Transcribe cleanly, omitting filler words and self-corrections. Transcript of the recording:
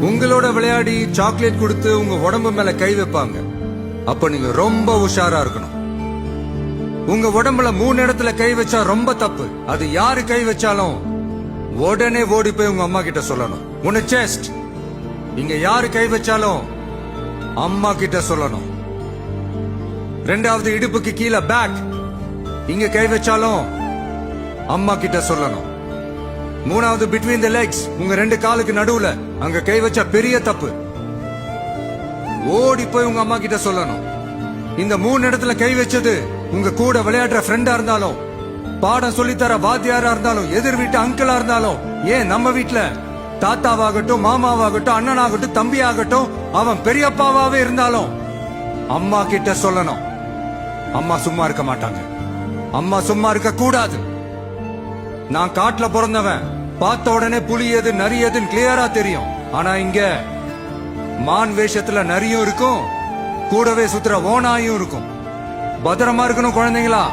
உங்களோட விளையாடி சாக்லேட் கொடுத்து உங்க உடம்பு மேல கை வைப்பாங்க. அப்ப நீங்க ரொம்ப உஷாரா இருக்கணும். உங்க உடம்புல 3 இடத்துல கை வச்சா ரொம்ப தப்பு. அது யாரு கை வச்சாலும் உடனே ஓடி போய் உங்க அம்மா கிட்ட சொல்லணும். உன்ன செஸ்ட் இங்க யாரு கை வச்சாலும் அம்மா கிட்ட சொல்லணும். 2வது இடுப்புக்கு கீழே பேக், இங்க கை வச்சாலும் அம்மா கிட்ட சொல்லணும். 3வது பிட்வீன் தி லெக்ஸ், உங்க 2 காலுக்கு நடுவுல அங்க கை வச்சா பெரிய தப்பு. ஓடி போய் உங்க அம்மா கிட்ட சொல்லணும். இந்த 3 இடத்துல கை வச்சது உங்க கூட விளையாடுற ஃப்ரெண்டா இருந்தாலும், பாடம் சொல்லித்தர வாத்தியாரா இருந்தாலும், எதிர் வீட்டு அங்கிளா இருந்தாலும், ஏன் நம்ம வீட்டுல தாத்தாவாகட்டும், மாமாவாகட்டும், அண்ணனாகட்டும், தம்பி ஆகட்டும், அவன் பெரியப்பாவே இருந்தாலும் அம்மா கிட்ட சொல்லணும். அம்மா சும்மா இருக்க மாட்டாங்க. அம்மா சும்மா இருக்க கூடாது. நான் காட்டுல பிறந்தவன், பார்த்த உடனே புலி எது நரி எதுன்னு கிளியரா தெரியும். ஆனா இங்க மான் வேஷத்துல நரியும் இருக்கும், கூடவே சுத்துற ஓனாயும் இருக்கும். பத்திரமா இருக்கணும் குழந்தைங்களா.